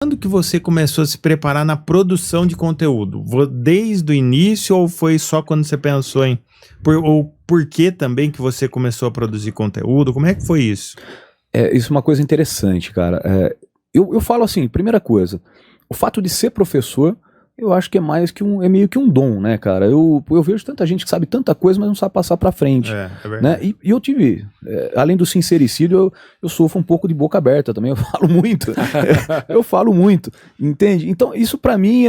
Quando que você começou a se preparar na produção de conteúdo? Desde o início ou foi só quando você pensou em... ou por que também que você começou a produzir conteúdo? Como é que foi isso? Isso é uma coisa interessante, cara. Eu falo assim, primeira coisa, o fato de ser professor, eu acho que é meio que um dom, né, cara? Eu vejo tanta gente que sabe tanta coisa, mas não sabe passar pra frente. É verdade. Né? E eu tive, além do sincericídio, eu sofro um pouco de boca aberta também, eu falo muito. Eu falo muito, entende? Então isso pra mim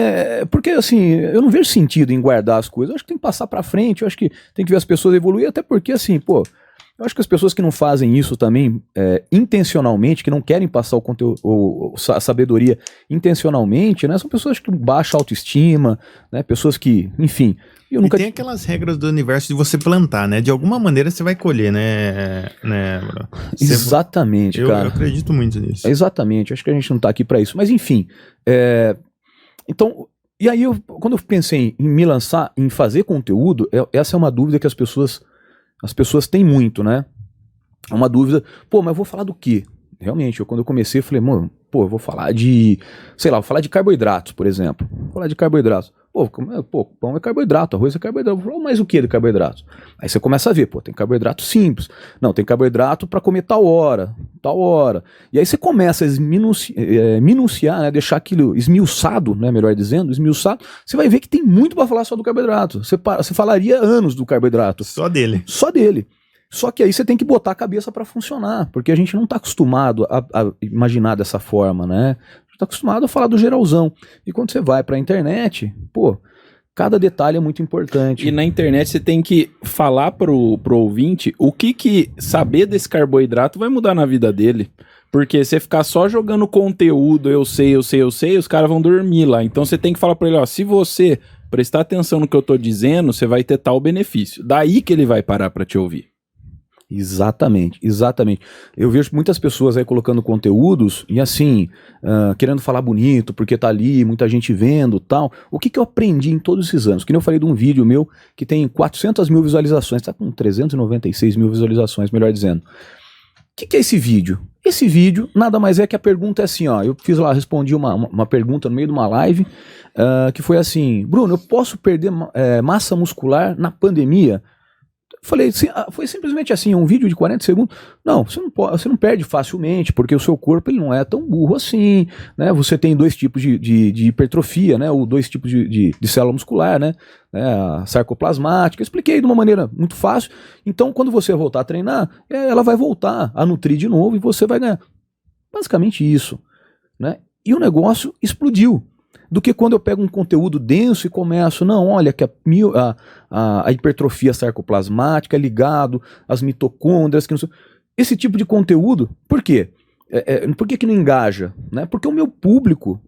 porque assim, eu não vejo sentido em guardar as coisas, eu acho que tem que passar pra frente, eu acho que tem que ver as pessoas evoluir, até porque assim, pô, eu acho que as pessoas que não fazem isso também intencionalmente, que não querem passar o conteúdo, a sabedoria intencionalmente, né? São pessoas que baixam autoestima, né? Pessoas que, enfim. E tem aquelas regras do universo de você plantar, né? De alguma maneira você vai colher, né? Exatamente, cara. Eu acredito muito nisso. Exatamente. Acho que a gente não tá aqui pra isso. Mas enfim. Então, e aí quando eu pensei em me lançar, em fazer conteúdo, essa é uma dúvida que as pessoas têm muito, né? É uma dúvida, pô, mas eu vou falar do quê? Realmente, quando eu comecei, eu falei, mano, pô, eu vou falar de, sei lá, vou falar de carboidratos, por exemplo. Vou falar de carboidratos. Pô, pão é carboidrato, arroz é carboidrato. Vou falar, mas o que de carboidrato? Aí você começa a ver, pô, tem carboidrato simples. Não, tem carboidrato para comer tal hora. E aí você começa a minuciar, né, deixar aquilo esmiuçado, né, melhor dizendo, esmiuçado. Você vai ver que tem muito para falar só do carboidrato. Você falaria anos do carboidrato. Só dele. Só dele. Só que aí você tem que botar a cabeça para funcionar, porque a gente não está acostumado a imaginar dessa forma, né? A gente está acostumado a falar do geralzão. E quando você vai para a internet, pô, cada detalhe é muito importante. E na internet você tem que falar pro ouvinte o que saber desse carboidrato vai mudar na vida dele. Porque você ficar só jogando conteúdo, eu sei, os caras vão dormir lá. Então você tem que falar para ele, ó, se você prestar atenção no que eu tô dizendo, você vai ter tal benefício. Daí que ele vai parar para te ouvir. Exatamente. Eu vejo muitas pessoas aí colocando conteúdos e assim, querendo falar bonito, porque tá ali, muita gente vendo e tal. O que eu aprendi em todos esses anos? Que nem eu falei de um vídeo meu que tem 400 mil visualizações, tá com 396 mil visualizações, melhor dizendo. O que é esse vídeo? Esse vídeo nada mais é que a pergunta é assim, ó, eu fiz lá, respondi uma pergunta no meio de uma live, que foi assim, Bruno, eu posso perder massa muscular na pandemia? Falei, foi simplesmente assim, um vídeo de 40 segundos. Não, você não perde facilmente, porque o seu corpo ele não é tão burro assim, né? Você tem dois tipos de hipertrofia, né? Ou dois tipos de célula muscular, né? A sarcoplasmática. Expliquei de uma maneira muito fácil. Então, quando você voltar a treinar, ela vai voltar a nutrir de novo e você vai ganhar. Basicamente isso, né? E o negócio explodiu. Do que quando eu pego um conteúdo denso e começo, não, olha que a hipertrofia sarcoplasmática é ligado às mitocôndrias, que não sei. Esse tipo de conteúdo, por quê? Por que não engaja? Né? Porque o meu público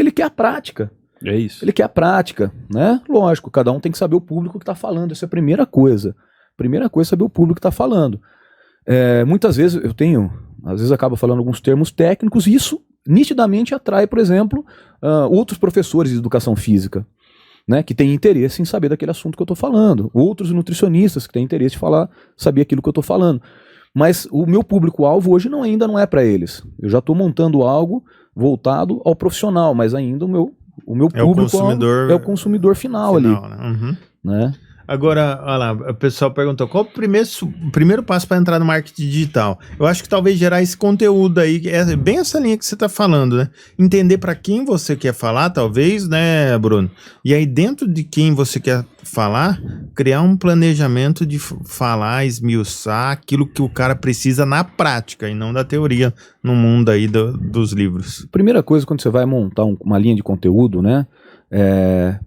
ele quer a prática. É isso. Ele quer a prática, né? Lógico, cada um tem que saber o público que está falando, essa é a primeira coisa. Primeira coisa é saber o público que está falando. Muitas vezes às vezes acabo falando alguns termos técnicos, e isso nitidamente atrai, por exemplo, outros professores de educação física, né, que têm interesse em saber daquele assunto que eu estou falando, outros nutricionistas que têm interesse em saber aquilo que eu estou falando. Mas o meu público-alvo hoje ainda não é para eles. Eu já estou montando algo voltado ao profissional, mas ainda o meu público é o consumidor final ali. Né? Uhum. Né? Agora, olha lá, o pessoal perguntou qual o primeiro passo para entrar no marketing digital. Eu acho que talvez gerar esse conteúdo aí, é bem essa linha que você está falando, né? Entender para quem você quer falar, talvez, né, Bruno? E aí, dentro de quem você quer falar, criar um planejamento de falar, esmiuçar aquilo que o cara precisa na prática e não da teoria no mundo aí dos livros. Primeira coisa, quando você vai montar uma linha de conteúdo, né?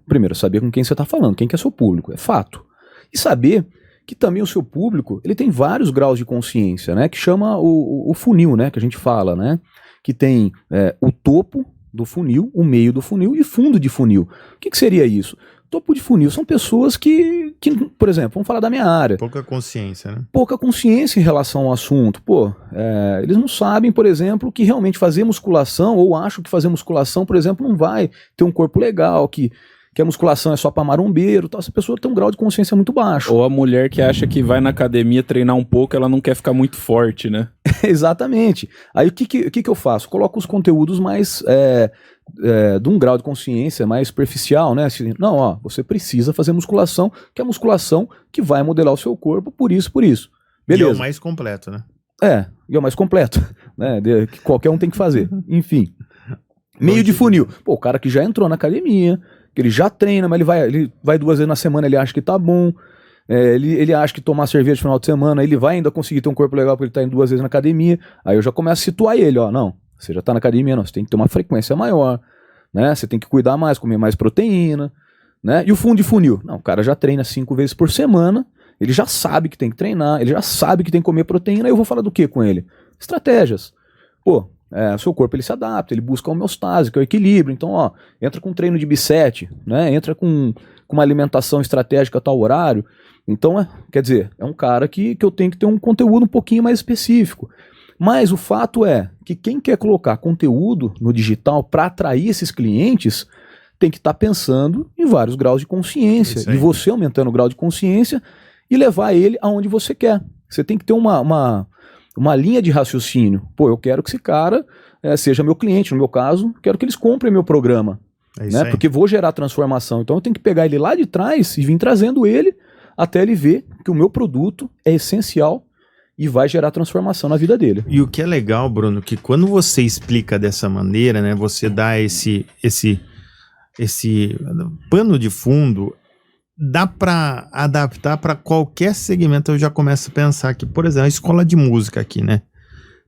Primeiro, saber com quem você está falando, quem que é seu público, é fato. E saber que também o seu público, ele tem vários graus de consciência, né, que chama o funil, né, que a gente fala, né, que tem o topo do funil, o meio do funil e fundo de funil. O que seria isso? Topo de funil são pessoas que, por exemplo, vamos falar da minha área. Pouca consciência, né? Pouca consciência em relação ao assunto. Eles não sabem, por exemplo, que realmente fazer musculação, ou acham que fazer musculação, por exemplo, não vai ter um corpo legal, que que a musculação é só pra marombeiro, tal. Essa pessoa tem um grau de consciência muito baixo. Ou a mulher que acha que vai na academia treinar um pouco, ela não quer ficar muito forte, né? Exatamente. Aí o que eu faço? Coloco os conteúdos mais de um grau de consciência mais superficial, né? Assim, não, ó, você precisa fazer musculação, que é a musculação que vai modelar o seu corpo por isso. Beleza. E é o mais completo, né? E é o mais completo, né? Que qualquer um tem que fazer. Enfim. Meio de funil. Pô, o cara que já entrou na academia, que ele já treina, mas ele vai 2 vezes na semana, ele acha que tá bom. Ele acha que tomar cerveja no final de semana, ele vai ainda conseguir ter um corpo legal porque ele tá indo 2 vezes na academia. Aí eu já começo a situar ele, ó. Não, você já tá na academia, não. Você tem que ter uma frequência maior, né? Você tem que cuidar mais, comer mais proteína, né? E o fundo de funil? Não, o cara já treina 5 vezes por semana, ele já sabe que tem que treinar, ele já sabe que tem que comer proteína. Aí eu vou falar do que com ele? Estratégias. Pô, o seu corpo ele se adapta, ele busca a homeostase, que é o equilíbrio. Então, ó, entra com um treino de bisete, né? Entra com uma alimentação estratégica a tal horário. Então, quer dizer, é um cara que eu tenho que ter um conteúdo um pouquinho mais específico. Mas o fato é que quem quer colocar conteúdo no digital para atrair esses clientes tem que estar pensando em vários graus de consciência. E você aumentando o grau de consciência e levar ele aonde você quer. Você tem que ter uma linha de raciocínio. Pô, eu quero que esse cara seja meu cliente, no meu caso, quero que eles comprem meu programa. Né? Porque vou gerar transformação. Então eu tenho que pegar ele lá de trás e vir trazendo ele até ele ver que o meu produto é essencial e vai gerar transformação na vida dele. E o que é legal, Bruno, que quando você explica dessa maneira, né, você dá esse pano de fundo, dá para adaptar para qualquer segmento. Eu já começo a pensar que, por exemplo, a escola de música aqui, né?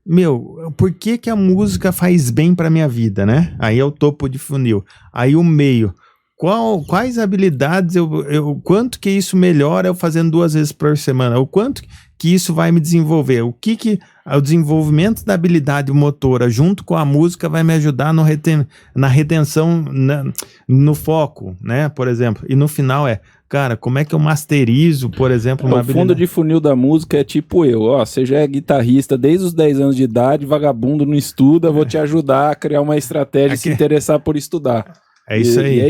Meu, por que a música faz bem para minha vida, né? Aí é o topo de funil. Aí o meio. Quais habilidades, quanto que isso melhora eu fazendo 2 vezes por semana? O quanto que isso vai me desenvolver? O o desenvolvimento da habilidade motora junto com a música vai me ajudar na retenção, no foco, né? Por exemplo. E no final cara, como é que eu masterizo, por exemplo, uma habilidade? O fundo de funil da música é tipo ó, você já é guitarrista desde os 10 anos de idade, vagabundo, não estuda, vou te ajudar a criar uma estratégia e se interessar por estudar. É isso aí. E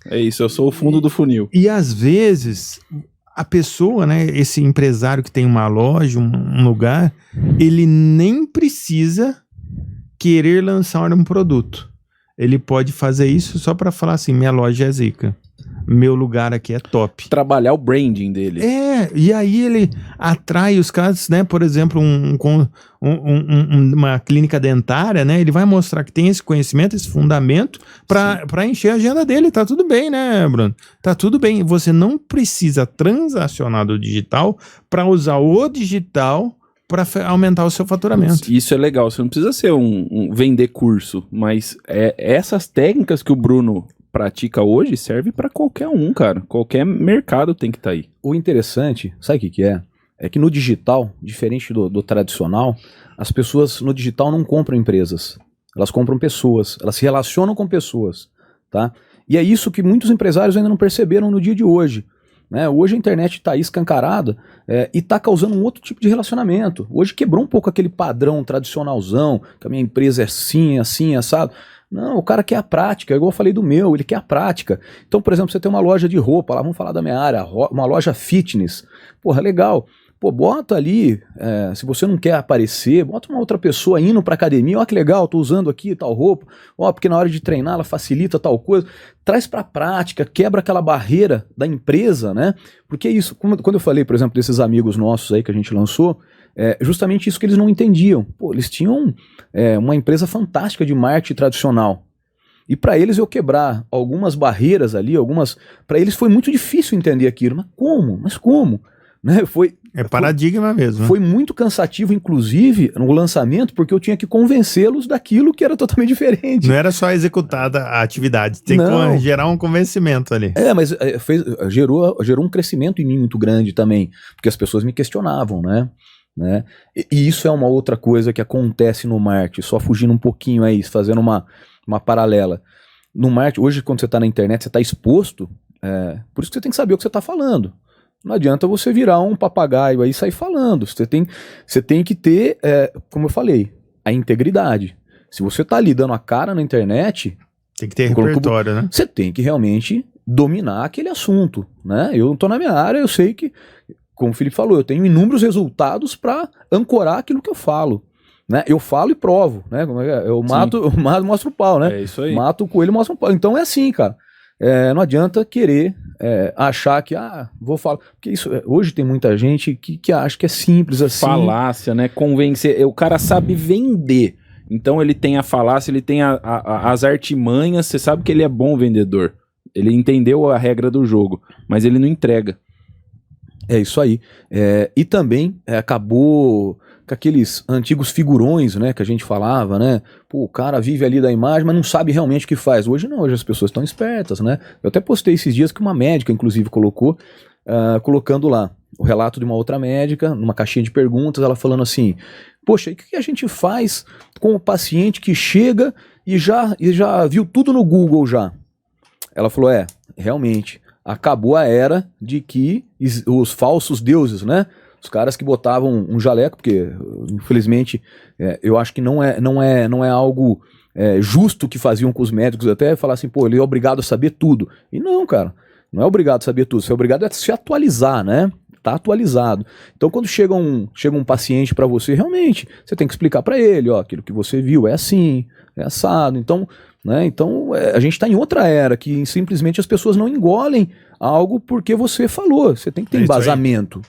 é isso, eu sou o fundo do funil. E às vezes, a pessoa, né, esse empresário que tem uma loja, um lugar, ele nem precisa querer lançar um produto. Ele pode fazer isso só para falar assim, minha loja é zica. Meu lugar aqui é top. Trabalhar o branding dele. E aí ele atrai os caras, né? Por exemplo, uma clínica dentária, né? Ele vai mostrar que tem esse conhecimento, esse fundamento para encher a agenda dele. Tá tudo bem, né, Bruno? Tá tudo bem. Você não precisa transacionar do digital para usar o digital para aumentar o seu faturamento. Isso é legal. Você não precisa ser vender curso, mas essas técnicas que o Bruno pratica hoje serve para qualquer um, cara. Qualquer mercado tem que estar aí. O interessante, sabe o que é? É que no digital, diferente do tradicional, as pessoas no digital não compram empresas. Elas compram pessoas. Elas se relacionam com pessoas, tá? E é isso que muitos empresários ainda não perceberam no dia de hoje. Né? Hoje a internet está aí escancarada e está causando um outro tipo de relacionamento. Hoje quebrou um pouco aquele padrão tradicionalzão, que a minha empresa é assim, assado. Não, o cara quer a prática, igual eu falei do meu, ele quer a prática. Então, por exemplo, você tem uma loja de roupa, lá vamos falar da minha área, uma loja fitness. Porra, legal. Pô, bota ali, se você não quer aparecer, bota uma outra pessoa indo pra academia, ó que legal, tô usando aqui tal roupa, ó, porque na hora de treinar ela facilita tal coisa. Traz pra prática, quebra aquela barreira da empresa, né? Porque é isso, quando eu falei, por exemplo, desses amigos nossos aí que a gente lançou, justamente isso que eles não entendiam. Pô, eles tinham uma empresa fantástica de marketing tradicional. E para eles eu quebrar algumas barreiras ali, para eles foi muito difícil entender aquilo. Mas como? Né? Paradigma mesmo. Foi muito cansativo, inclusive, no lançamento, porque eu tinha que convencê-los daquilo que era totalmente diferente. Não era só executada a atividade, tem que gerar um convencimento ali. Mas gerou um crescimento em mim muito grande também, porque as pessoas me questionavam, né? E isso é uma outra coisa que acontece no marketing, só fugindo um pouquinho aí, fazendo uma paralela. No marketing, hoje quando você está na internet, você está exposto, por isso que você tem que saber o que você está falando. Não adianta você virar um papagaio aí e sair falando. Você tem que ter, como eu falei, a integridade. Se você está ali dando a cara na internet... Tem que ter repertório, né? Você tem que realmente dominar aquele assunto, né? Eu tô na minha área, eu sei que, como o Felipe falou, eu tenho inúmeros resultados para ancorar aquilo que eu falo, né? Eu falo e provo, né? Eu mato, mostro o pau, né? É isso aí. Mato o coelho, mostro o pau. Então é assim, cara. Não adianta querer achar que, vou falar. Porque isso, hoje tem muita gente que acha que é simples assim. Falácia, né? Convencer. O cara sabe vender. Então ele tem a falácia, ele tem as artimanhas. Você sabe que ele é bom vendedor. Ele entendeu a regra do jogo, mas ele não entrega. É isso aí. E também acabou com aqueles antigos figurões, né, que a gente falava, né? Pô, o cara vive ali da imagem, mas não sabe realmente o que faz. Hoje não, hoje as pessoas estão espertas, né? Eu até postei esses dias que uma médica, inclusive, colocando lá o relato de uma outra médica, numa caixinha de perguntas, ela falando assim: poxa, e o que a gente faz com o paciente que chega e já viu tudo no Google já? Ela falou, realmente, acabou a era de que os falsos deuses, né? Os caras que botavam um jaleco, porque, infelizmente, eu acho que não é algo justo que faziam com os médicos, até falar assim, pô, ele é obrigado a saber tudo. E não, cara, não é obrigado a saber tudo, você é obrigado a se atualizar, né? Tá atualizado. Então, quando chega um paciente para você, realmente, você tem que explicar para ele, ó, aquilo que você viu é assim, é assado. Então, né? Então a gente está em outra era que simplesmente as pessoas não engolem algo porque você falou. Você tem que ter embasamento.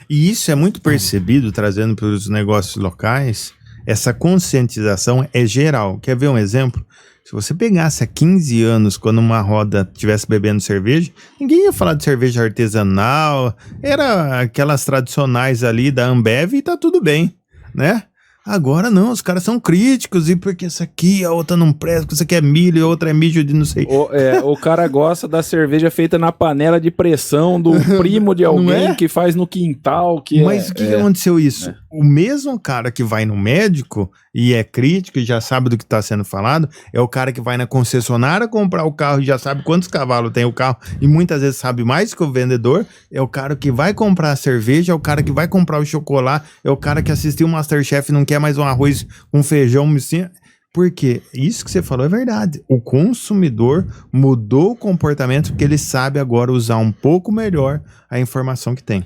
E isso é muito percebido, trazendo para os negócios locais. Essa conscientização é geral. Quer ver um exemplo? Se você pegasse há 15 anos, quando uma roda estivesse bebendo cerveja, ninguém ia falar de cerveja artesanal, era aquelas tradicionais ali da Ambev e tá tudo bem, né? Agora não, os caras são críticos, e porque essa aqui, a outra não presta, porque isso aqui é milho e a outra é mijo de não sei. O cara gosta da cerveja feita na panela de pressão do primo de alguém que faz no quintal. Mas o que aconteceu isso? O mesmo cara que vai no médico e é crítico e já sabe do que está sendo falado, é o cara que vai na concessionária comprar o carro e já sabe quantos cavalos tem o carro e muitas vezes sabe mais que o vendedor, é o cara que vai comprar a cerveja, é o cara que vai comprar o chocolate, é o cara que assistiu o MasterChef e não quer mais um arroz com feijão, porque isso que você falou é verdade. O consumidor mudou o comportamento porque ele sabe agora usar um pouco melhor a informação que tem.